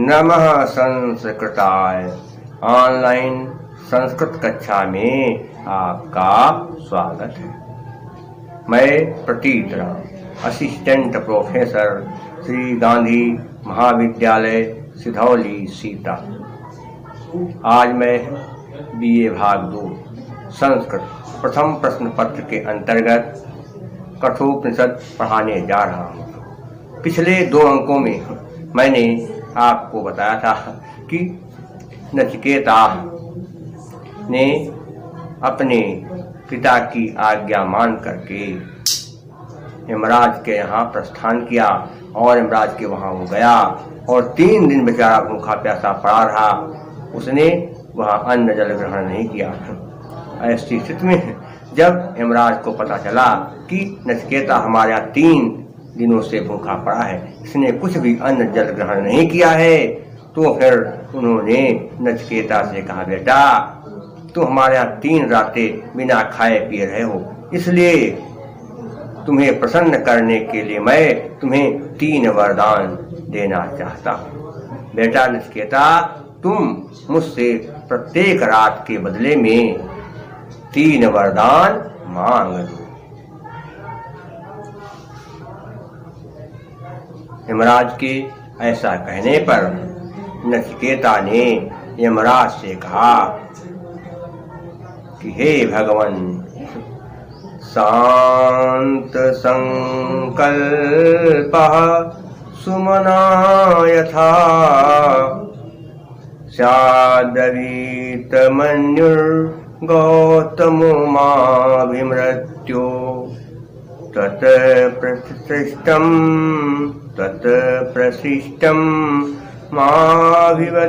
नमः संस्कृताय। ऑनलाइन संस्कृत कक्षा में आपका स्वागत है। मैं प्रतीत राम, असिस्टेंट प्रोफेसर, श्री गांधी महाविद्यालय, सिधौली, सीता। आज मैं BA भाग 2 संस्कृत प्रथम प्रश्न पत्र के अंतर्गत कठोपनिषद पढ़ाने जा रहा हूँ। पिछले 2 अंकों में मैंने आपको बताया था कि नचिकेता ने अपने पिता की आज्ञा मान करके यमराज के यहाँ प्रस्थान किया और यमराज के वहाँ वो गया और 3 दिन बेचारा भूखा प्यासा पड़ा रहा। उसने वहाँ अन्न जल ग्रहण नहीं किया। ऐसी स्थिति में जब यमराज को पता चला कि नचिकेता हमारे यहाँ 3 दिनों से भूखा पड़ा है, इसने कुछ भी अन्न जल ग्रहण नहीं किया है, तो फिर उन्होंने नचिकेता से कहा, बेटा तुम हमारे यहाँ 3 रातें बिना खाए पिए रहे हो, इसलिए तुम्हें प्रसन्न करने के लिए मैं तुम्हें 3 वरदान देना चाहता हूँ। बेटा नचिकेता, तुम मुझसे प्रत्येक रात के बदले में 3 वरदान मांग लो। यमराज के ऐसा कहने पर नचिकेता ने यमराज से कहा कि हे भगवान, शांत संकल्पः सुमना यथा स्यादवीत मन्युर्गौतमो माभिमृत्यो तत् प्रशिष्टं माभिवदेत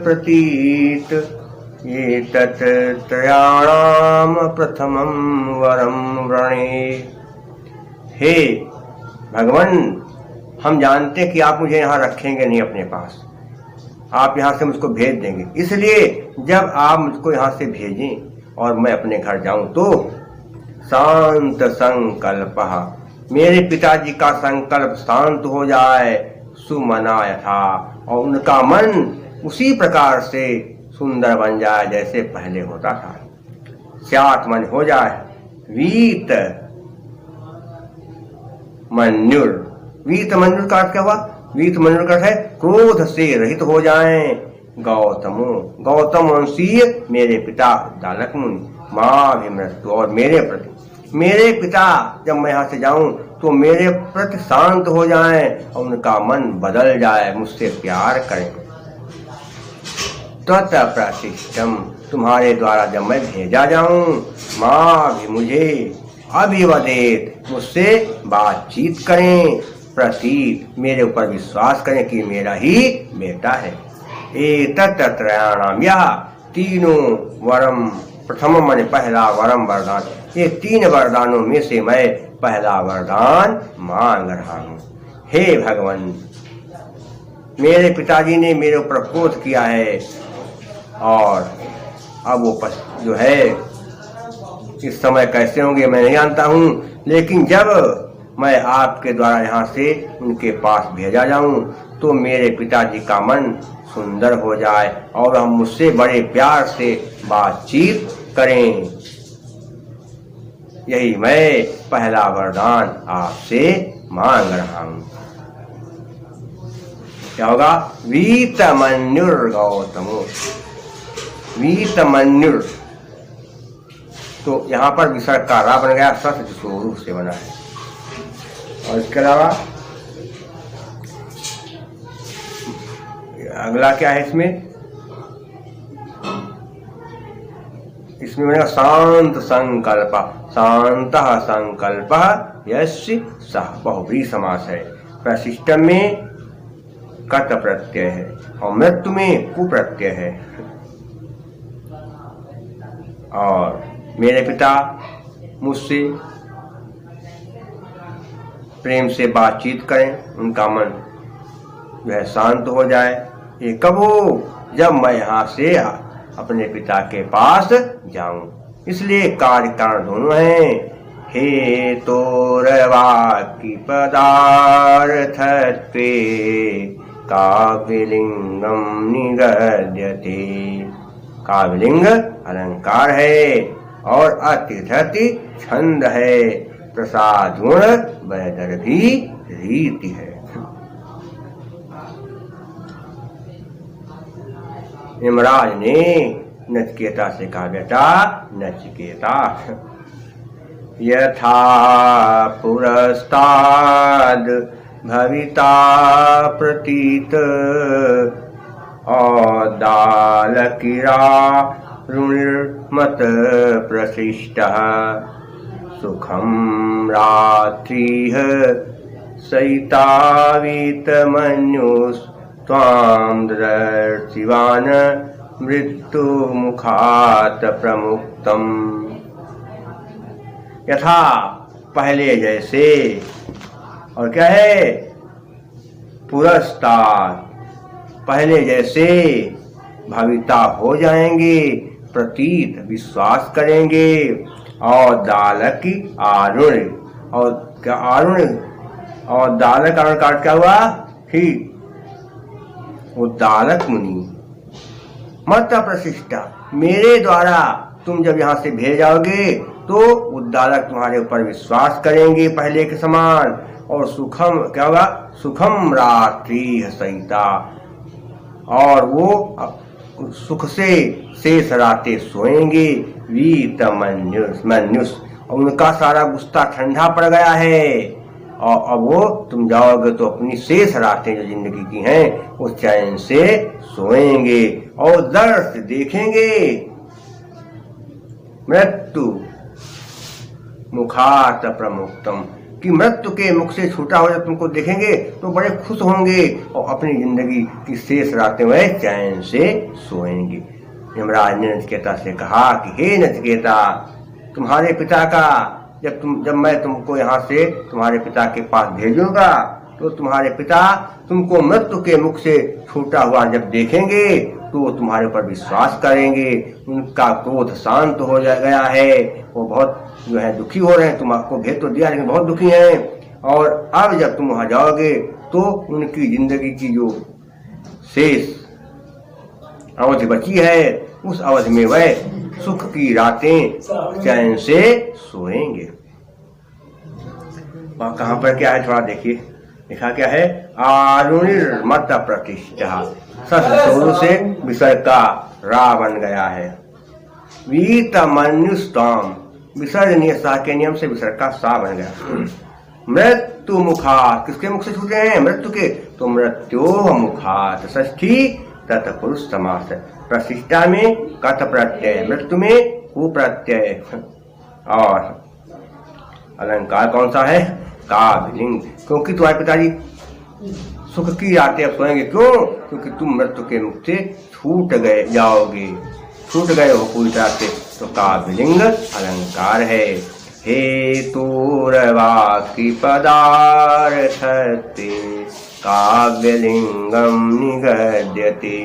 प्रतीत एतत् त्रयाणाम प्रथमं वरम व्रणे। हे भगवान, हम जानते हैं कि आप मुझे यहाँ रखेंगे नहीं अपने पास, आप यहाँ से मुझको भेज देंगे। इसलिए जब आप मुझको यहाँ से भेजें और मैं अपने घर जाऊं तो शांत संकल्पः, मेरे पिताजी का संकल्प शांत हो जाए, सुमना यथा, और उनका मन उसी प्रकार से सुंदर बन जाए जैसे पहले होता था। स्यात् मन हो जाए, वीत मन्युर, वीत मन्युर का अर्थ क्या हुआ? वीत मन्युर का अर्थ है क्रोध से रहित हो जाएं। गौतमो, गौतम वंशीय मेरे पिता दालक मुनि, माभिमृत्यु, और मेरे प्रति, मेरे पिता जब मैं यहाँ से जाऊं तो मेरे प्रति शांत हो जाएं और उनका मन बदल जाए, मुझसे प्यार करें। तत् प्रतिष्ठम, तुम्हारे द्वारा जब मैं भेजा जाऊं, माँ भी मुझे अभिवदेत, मुझसे बातचीत करें, प्रतीत, मेरे ऊपर विश्वास करें कि मेरा ही बेटा है। एतत् त्रयाणाम, यह 3 वरम, प्रथम माने पहला, वरम वरदान, ये 3 वरदानों में से मैं पहला वरदान मांग रहा हूँ। हे भगवान, मेरे पिताजी ने मेरे ऊपर क्रोध किया है और अब वो जो है इस समय कैसे होंगे मैं नहीं जानता हूँ, लेकिन जब मैं आपके द्वारा यहाँ से उनके पास भेजा जाऊं तो मेरे पिताजी का मन सुंदर हो जाए और हम मुझसे बड़े प्यार से बातचीत करें। यही मैं पहला वरदान आपसे मांग रहा हूं। क्या होगा? वीतमन्युर गौतमो, वीतमन्युर, तो यहाँ पर विसर्ग का रा बन गया, सत स्वरूप से बना है। और इसके अलावा अगला क्या है इसमें बनेगा शांत संकल्प, शांतः संकल्पः यस्य सः, बहुव्रीहि समास है। प्रशिष्टम में कत प्रत्यय है और मृत्यु में कु प्रत्यय है। और मेरे पिता मुझसे प्रेम से बातचीत करें, उनका मन जो है शांत हो जाए। ये कब हो? जब मैं यहाँ से अपने पिता के पास जाऊं। इसलिए कार्य कारण दोनों हैं। हेतोर्वाक्की पदार्थत्वे काव्यलिंगम निगद्यते। काव्यलिंग अलंकार है और अतिथति छंद है, प्रसाद गुण वैदर्भी रीति है। यमराज ने नचिकेता से कहा, बेटा नचिकेता, यथा पुरस्ताद भविता प्रतीत औदालकिरा रुणिर्मत प्रशिष्टः सुखं रात्रिः सहितावीतमन्युस्त्वां ददर्शिवान् मृत्युमुखात् प्रमुक्तम्। यथा पहले जैसे, और क्या है, पुरस्ताद पहले जैसे, भविता हो जाएंगे, प्रतीत विश्वास करेंगे, और दालक की आरुण, और क्या आरुण, और दालक आरुण काट क्या हुआ, ठीक, वो दालक मुनि मत प्रशिष्टा, मेरे द्वारा तुम जब यहाँ से भेज जाओगे तो उद्दालक तुम्हारे ऊपर विश्वास करेंगे पहले के समान, और सुखम क्या होगा, सुखम रात्रि सहिता, और वो सुख से शेष रातें सोएंगे, वीत मन्युस, और उनका सारा गुस्सा ठंडा पड़ गया है, और अब वो तुम जाओगे तो अपनी शेष रातें जो जिंदगी की हैं वो चैन से सोएंगे और दर्श देखेंगे, मृत्यु मुखात प्रमुक्तम, कि मृत्यु के मुख से छूटा हो जब तुमको देखेंगे तो बड़े खुश होंगे और अपनी जिंदगी की शेष रातें वह चैन से सोएंगे। यमराज ने नचिकेता से कहा कि हे नचिकेता, तुम्हारे पिता का जब मैं तुमको यहाँ से तुम्हारे पिता के पास भेजूंगा तो तुम्हारे पिता तुमको मृत्यु के मुख से छूटा हुआ जब देखेंगे तो तुम्हारे ऊपर विश्वास करेंगे, उनका क्रोध शांत हो गया है, वो बहुत जो है दुखी हो रहे हैं, तुम आपको भेज तो दिया लेकिन बहुत दुखी हैं, और अब जब तुम वहां जाओगे तो उनकी जिंदगी की जो शेष अवधि बची है उस अवधि में वह सुख की रातें चैन से सोएंगे। वहां कहां पर क्या है थोड़ा देखिए, लिखा क्या है, आरुणिर्मत प्रतिष्ठा, ससुर से विसर्ग का रा बन गया है, वीत मनुष्यम, विसर्ग नियसा के नियम से विसर्ग का सा बन गया, मृत्यु मुखात, किसके मुख से छूटे हैं, मृत्यु के, तो मृत्यो मुखात षष्ठी तत्पुरुष समास, प्रतिष्ठा में कथ प्रत्यय, मृत्यु में कु प्रत्यय, और अलंकार कौन सा है, काव्यलिंग, क्योंकि तुम्हारे पिताजी सुख की रातें अब सोएंगे, क्यों, क्योंकि तुम मृत्यु के मुख से छूट गए जाओगे, छूट गए हो पूरी तरह से, तो काव्यलिंग अलंकार है। हेतुर्वाक्की पदार्थत्वे काव्यलिंगम निगद्यते,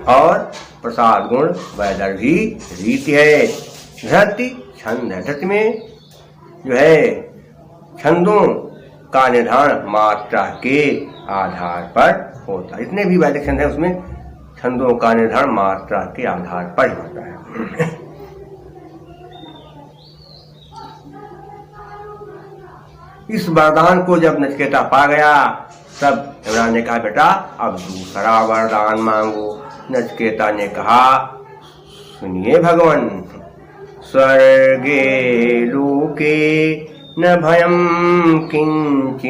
और प्रसाद गुण वैदर्भी रीति है। धृति छंद है, धृति में जो है छंदों का निर्धारण मात्रा के आधार पर होता है, जितने भी वैदिक छंद है उसमें छंदों का निर्धारण मात्रा के आधार पर ही होता है। इस वरदान को जब नचिकेता पा गया तब यमराज ने कहा, बेटा अब दूसरा वरदान मांगो। नचिकेता ने कहा, सुनिए भगवान, स्वर्गे लोके न भयं किंचिन्नास्ति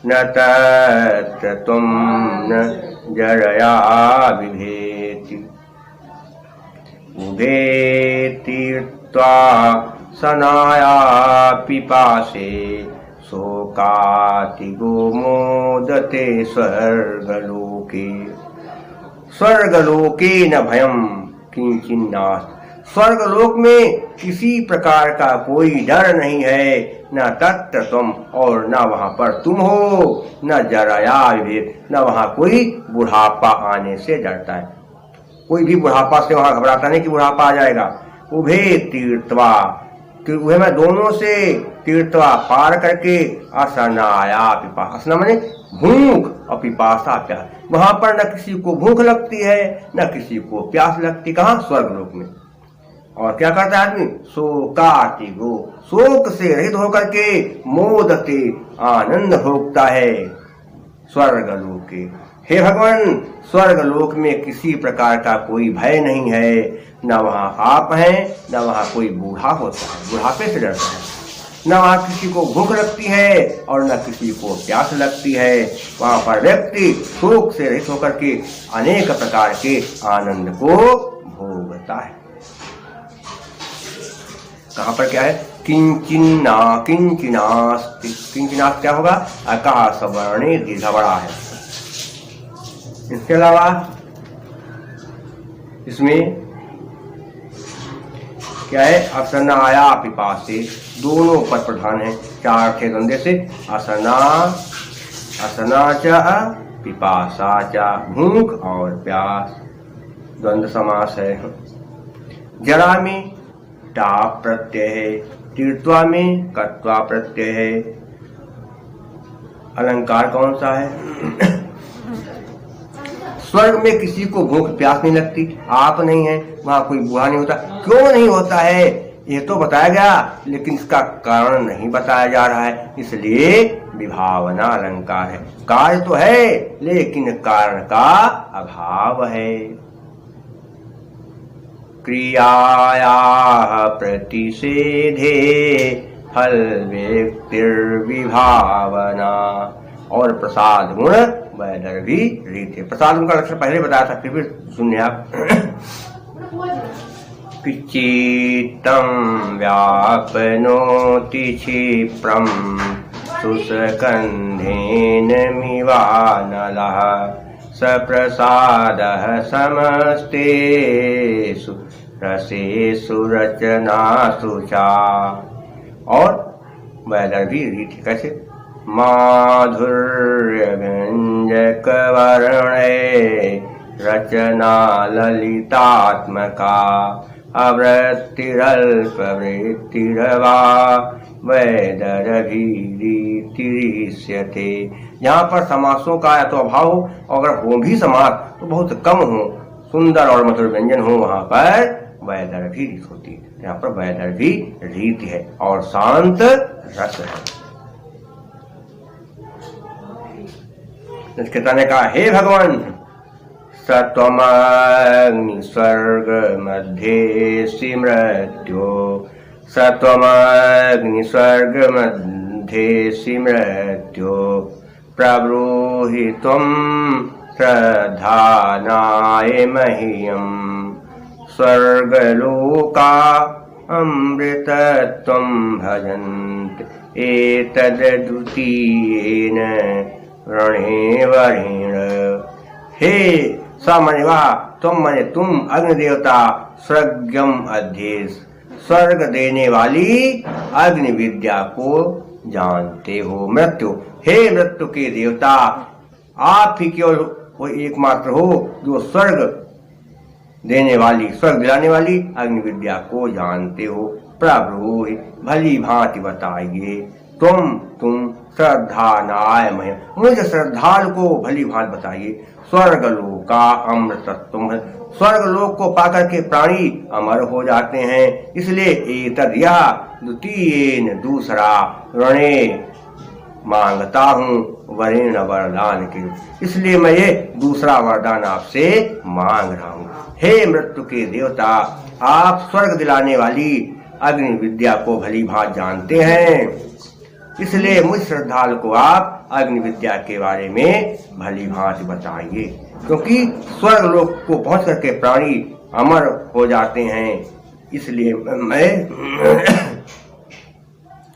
न तत्र त्वं न जरया बिभेति, उदेति त्वा सनाया पिपासे शोकातिगो मोदते स्वर्गलोके, स्वर्गलोके न भयं किंचिन्नास्ति, स्वर्गलोक में किसी प्रकार का कोई डर नहीं है, न तत्र तुम, और न वहां पर तुम हो, न जराया विभेद, न वहां कोई बुढ़ापा आने से डरता है, कोई भी बुढ़ापा से वहां घबराता नहीं कि बुढ़ापा आ जाएगा, उभे तीर्थवा, उभे में दोनों से, तीर्थवा पार करके, असनाया पिपासा, असना माने भूख और पिपासा प्यास। वहां पर न किसी को भूख लगती है न किसी को प्यास लगती। कहाँ? स्वर्ग लोक में। और क्या करता है आदमी? शोकातिगो, शोक से रहित होकर के, मोदते आनंद भोगता है स्वर्ग लोक के। हे भगवान, स्वर्ग लोक में किसी प्रकार का कोई भय नहीं है, न वहां पाप है, न वहां कोई बूढ़ा होता है, बुढ़ापे से डरता है, न वहां किसी को भूख लगती है और न किसी को प्यास लगती है। वहां पर व्यक्ति शोक से रहित होकर के अनेक प्रकार के आनंद को भोगता है। कहां पर क्या है? किंचिन्ना किंचिनास्ति, किंचिनास्ति क्या होगा? आकाश वर्णे दीर्घ बड़ा है। इसके अलावा इसमें क्या है? असनाया पिपासे, दोनों पद प्रधान है, चार थे गंदे से। असना, असना च पिपासा च, भूख और प्यास, द्वंद्व समास है। जरा में टा प्रत्यय है, तीर्थवा में कत्वा प्रत्यय है। अलंकार कौन सा है? स्वर्ग में किसी को भूख प्यास नहीं लगती, आप नहीं है, वहां कोई बूढ़ा नहीं होता। क्यों नहीं होता है ये तो बताया गया, लेकिन इसका कारण नहीं बताया जा रहा है, इसलिए विभावना अलंकार है। कार्य तो है लेकिन कारण का अभाव है। क्रियाया प्रतिषेधे फल व्यक्तिर्विभावना, और प्रसाद गुण वैदर्भी रीति। प्रसाद गुण का लक्षण पहले बताया था, फिर भी सुनिए आप। चित्तं व्यापनोति क्षिप्रं शुष्कन्धेन मिवानलः, सप्रसादः समस्तेषु रसेषु रचनासु च। और वैदर्भी रीति कैसे? माधुर्य व्यंजक वर्णे रचना ललितात्मका, अवृत्तिरल्प वृत्तिरवा वैदर्भीरीतिरिष्यते। यहाँ पर समासों का या तो अभाव हो, और अगर हो भी समास तो बहुत कम हो, सुंदर और मधुर व्यंजन हो, वहां पर वैदर्भी रीत होती है। यहाँ पर वैदर्भी रीति है और शांत रस है। नचिकेता ने कहा, हे भगवान, सत्वमग्नि स्वर्ग मध्ये सिमृत्यो, सत्वमग्नि स्वर्ग मध्ये सिमृत्यो, प्रब्रूहि त्वं श्रद्धानाय मह्यम्, स्वर्गलोका अमृतत्वं भजन्ति एतद्द्वितीयेन ऋणे वरेण। हे स माने वह, तुम माने तुम, अग्नि देवता, स्वर्गम अध्येश, स्वर्ग देने वाली अग्नि विद्या को जानते हो। मृत्यु, हे मृत्यु के देवता, आप ही केवल वो एकमात्र हो जो स्वर्ग देने वाली, स्वर्ग दिलाने वाली अग्नि विद्या को जानते हो। प्रभु भली भांति बताइए, तुम श्रद्धानाय मह्यम, मुझे श्रद्धालु को भली भांति बताइए। स्वर्गलोक का अमृतत्व, स्वर्गलोक को पाकर के प्राणी अमर हो जाते हैं, इसलिए एतद यह द्वितीयेन दूसरा ऋणे मांगता हूँ, वरेण वरदान के, इसलिए मैं ये दूसरा वरदान आपसे मांग रहा हूँ। हे मृत्यु के देवता, आप स्वर्ग दिलाने वाली अग्नि विद्या को भली भांति जानते हैं, इसलिए मुझ श्रद्धालु को आप अग्नि विद्या के बारे में भली भांति बताइए, क्योंकि स्वर्ग लोक को पहुंच करके प्राणी अमर हो जाते हैं, इसलिए मैं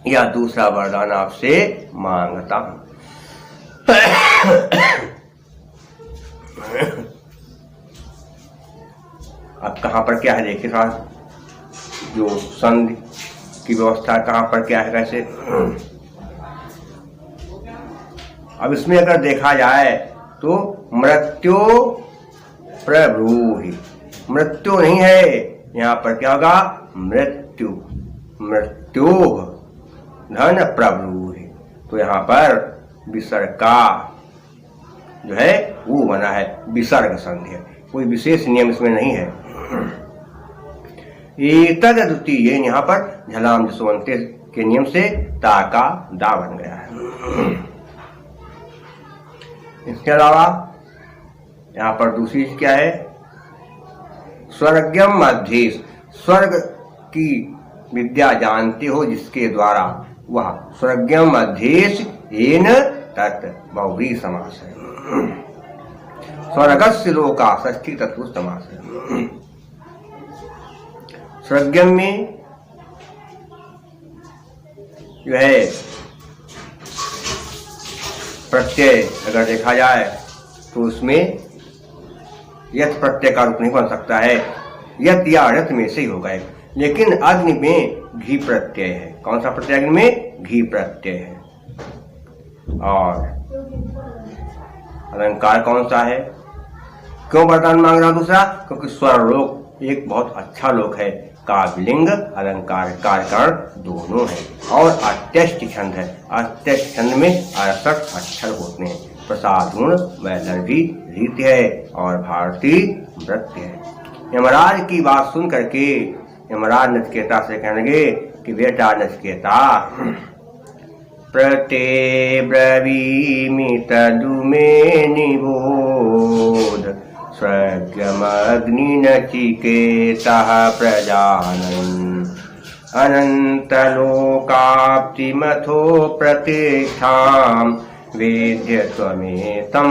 यह दूसरा वरदान आपसे मांगता हूं। अब कहां पर क्या है देखिए थोड़ा, जो संधि की व्यवस्था कहां पर क्या है कैसे। अब इसमें अगर देखा जाए तो मृत्यु प्रब्रूहि, मृत्यु नहीं है, यहाँ पर क्या होगा? मृत्यु, मृत्यु धन प्रब्रूहि। तो यहाँ पर विसर्ग का जो है वो बना है विसर्ग संधि, कोई विशेष नियम इसमें नहीं है। एतद द्वितीय, यहाँ पर झलाम जसवंते के नियम से ता का दा बन गया है। इसके अलावा यहाँ पर दूसरी चीज क्या है? स्वर्गम मध्य, स्वर्ग की विद्या जानते हो जिसके द्वारा, वह स्वर्गम मध्येश येन तत् बहुव्रीहि समास है। स्वर्गस्य लोका षष्ठी तत्पुरुष समास है। स्वर्गम में जो है प्रत्यय अगर देखा जाए तो उसमें यथ प्रत्यय का रूप नहीं बन सकता है, यथ या रथ में से ही होगा। लेकिन अग्नि में घी प्रत्यय है। कौन सा प्रत्यय? अग्नि में घी प्रत्यय है। और अलंकार कौन सा है? क्यों वरदान मांग रहा हूं दूसरा? क्योंकि स्वरलोक एक बहुत अच्छा लोक है, काव्यलिंग अलंकार कार्यकारण दोनों है, और अत्यष्ट छंद है। अत्यष्ट छंद में 68 अक्षर होते हैं। प्रसाद गुण वैदर्भी रीति है और भारतीय नृत्य है। यमराज की बात सुन करके यमराज नचिकेता से कहने लगे कि बेटा नचिकेता, प्रते ब्रवीमि तदु मे निबोध, स्वर्गमग्नि नचिकेतः प्रजानन्, अनन्तलोकाप्तिमथो प्रतिष्ठां, वेद्य त्वमेतं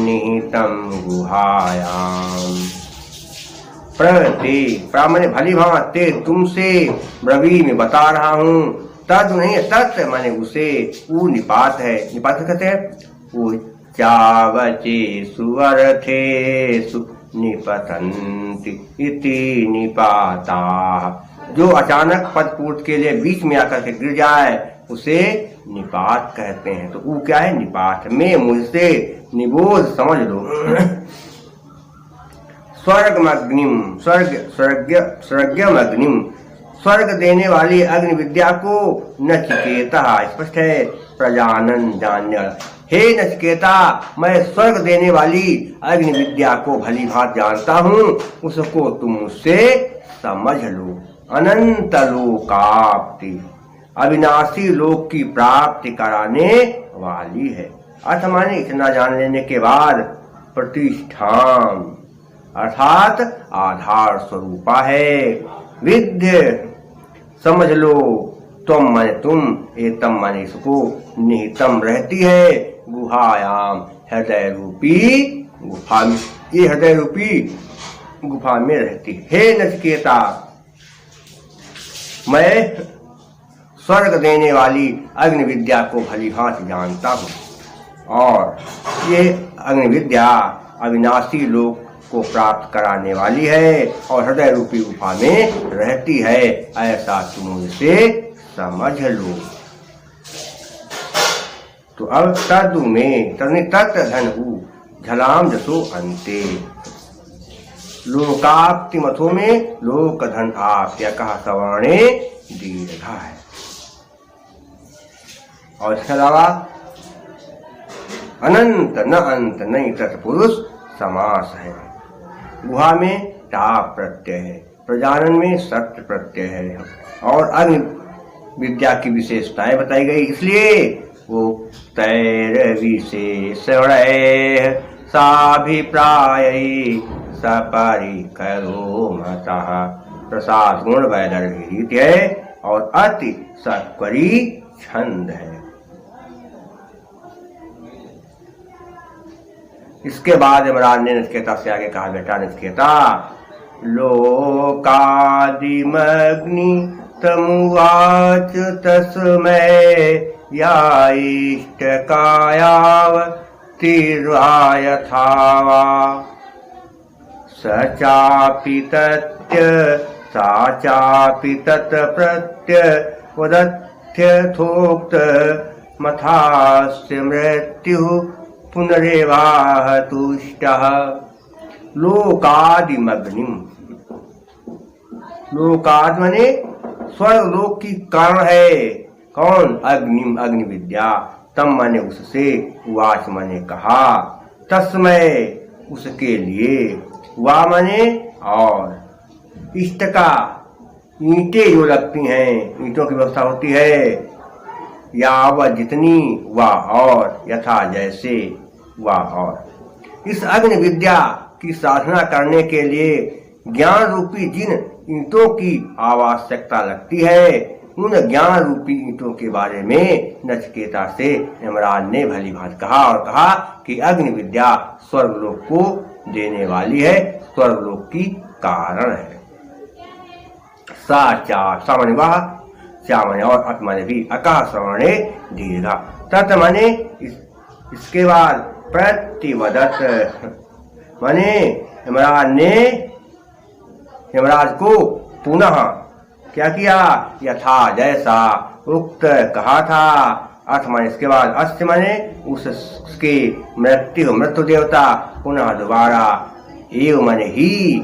निहितं गुहायाम्। प्रते, माने भली भांति तुमसे ब्रवी में बता रहा हूँ, तद नहीं है, तत् माने उसे, वो निपात है। निपात कहते हैं उच्चावचे सुअर्थेषु निपतन्ति इति निपाता। जो अचानक पद पूर्त के लिए बीच में आकर के गिर जाए उसे निपात कहते हैं। तो वो क्या है? निपात में मुझसे निबोध समझ लो। स्वर्गमग्निम, स्वर्गमग्निम, स्वर्ग देने वाली अग्नि विद्या को नचिकेता, स्पष्ट है, प्रजानन जानने वाला। हे नचिकेता, मैं स्वर्ग देने वाली अग्नि विद्या को भली भांति जानता हूँ, उसको तुम मुझसे समझ लो। अनंत लोकाप्ति, अविनाशी लोक की प्राप्ति कराने वाली है। अर्थ माने इतना जान लेने के बाद प्रतिष्ठाम, अर्थात आधार स्वरूपा है। विद्य समझ लो, तुम माने तुम, एतम माने इसको, निहितम रहती है, गुहायाम हृदय रूपी गुफा में। ये हृदय रूपी गुफा में रहती। हे नचिकेता, मैं स्वर्ग देने वाली अग्नि विद्या को भली भांति जानता हूँ, और ये अग्नि विद्या अविनाशी लोक को प्राप्त कराने वाली है और हृदय रूपी गुफा में रहती है, ऐसा तुम इसे समझ लो। तो अब तदु में तत् धनु झलाम जसो अंते, लोकाप्ति मथो में लोक धन आप्य कहा सवर्णे दीर्घा है। और इसके अलावा अनंत न अंत नहीं तत्पुरुष समास है। गुहा में टा प्रत्यय है, प्रजानन में सत्य प्रत्यय है, और अग्नि विद्या की विशेषताएं बताई गई, इसलिए वो तैर विशेषण साभिप्राय सपरिकरो मतः, प्रसाद गुण वैदर्भी रीति है और अति सत्वरी छंद है। इसके बाद यमराज ने नचिकेता से आगे कहा, बेटा नचिकेता, लोकादिमग्नि तमुवाच तस्मै या इष्टकायाव तिर्वायथावा, स चापि तत्य सा चापि तत्प्रत्य वदत्यथोक्त मथास्य मृत्यु पुनरेवाह तुष्टः। लोकादिमग्निम, लोकाद माने स्वर्ग लोक की कारण है। कौन? अग्नि विद्या। तम माने उससे, वाच माने कहा, तस्मय उसके लिए, वा माने और, इष्ट का ईंटें जो लगती हैं, ईंटों की व्यवस्था होती है, या वह जितनी, वा और, यथा जैसे, वा और। इस अग्नि विद्या की साधना करने के लिए ज्ञान रूपी जिन ईंटों की आवश्यकता लगती है, उन ज्ञान रूपी ईंटों के बारे में नचिकेता से यमराज ने भली भांति कहा और कहा कि अग्नि विद्या स्वर्गलोक को देने वाली है, स्वर्गलोक की कारण है। सामान्य वाह, श्यामने और अत्मने भी, अकः श्रवणे दीर्घा। तत् माने इसके बाद, प्रतिवदत माने यमराज को पुनः क्या किया? यथा जैसा उक्त कहा था। अर्थ माने इसके बाद, अस्य माने उसके मृत्यु देवता पुनः दोबारा, एव माने ही,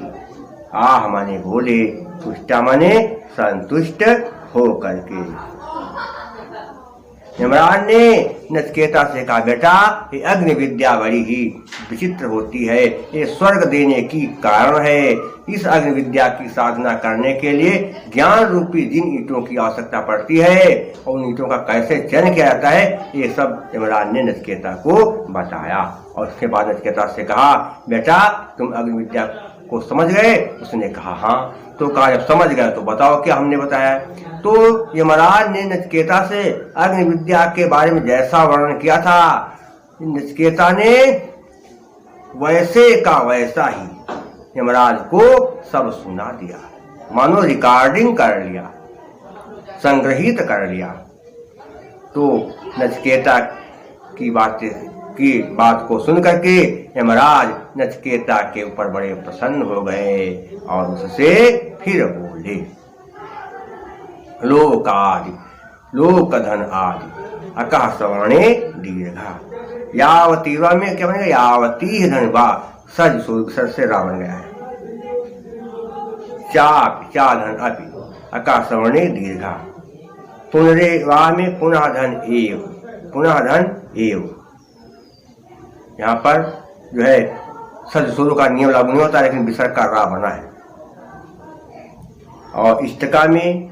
आह माने बोले, तुष्टा माने संतुष्ट हो करके। यमराज ने नचिकेता से कहा, बेटा ये अग्नि विद्या बड़ी ही विचित्र होती है, ये स्वर्ग देने की कारण है। इस अग्नि विद्या की साधना करने के लिए ज्ञान रूपी जिन ईंटों की आवश्यकता पड़ती है और उन ईंटों का कैसे चयन किया जाता है, ये सब यमराज ने नचिकेता को बताया। और उसके बाद नचिकेता से कहा, बेटा तुम अग्नि विद्या को समझ गए? उसने कहा हाँ। तो कहा जब समझ गए तो बताओ क्या हमने बताया। तो यमराज ने नचिकेता से अग्नि विद्या के बारे में जैसा वर्णन किया था, नचिकेता ने वैसे का वैसा ही यमराज को सब सुना दिया, मानो रिकॉर्डिंग कर लिया, संग्रहित कर लिया। तो नचिकेता की बात को सुन करके यमराज नचिकेता के ऊपर बड़े प्रसन्न हो गए और उससे फिर बोले, लोकादि लोकधन आदि अकः श्रवणे दीर्घा। यावती में क्या बनेगा? यावती धन वा सज सर से रावण गया है। चा धन अपि अकः श्रवणे दीर्घा। पुनरे वा में पुनः धन एव, पुनः धन एव। यहाँ पर जो है सज सूर्य का नियम लागू नहीं होता, लेकिन विसर्ग का रा बना है। और इष्टका में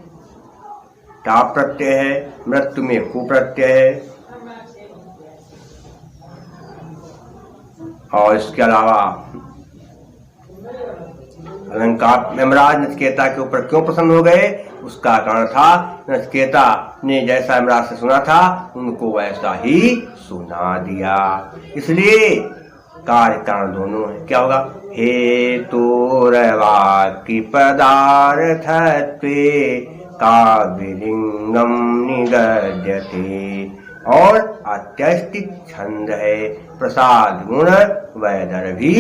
टाप प्रत्यय है, मृत्यु में कु प्रत्यय है। और इसके अलावा अलंकार। यमराज नचिकेता के ऊपर क्यों प्रसन्न हो गए? उसका कारण था नचिकेता ने जैसा यमराज से सुना था उनको वैसा ही सुना दिया, इसलिए कार्य कारण दोनों है। क्या होगा? हेतुर्वाक्य पदार्थत्वे काव्यलिंगम निगद्यते। और अत्यष्टिक छंद है, प्रसाद गुण वैदर्भी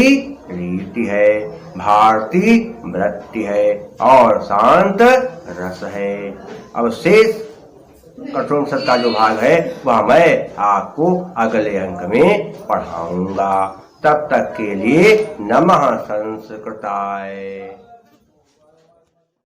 रीति है, भारती वृत्ति है और शांत रस है। अब शेष कठोर सत्ता का जो भाग है वह मैं आपको अगले अंक में पढ़ाऊंगा। तब तक के लिए नमः संस्कृताय।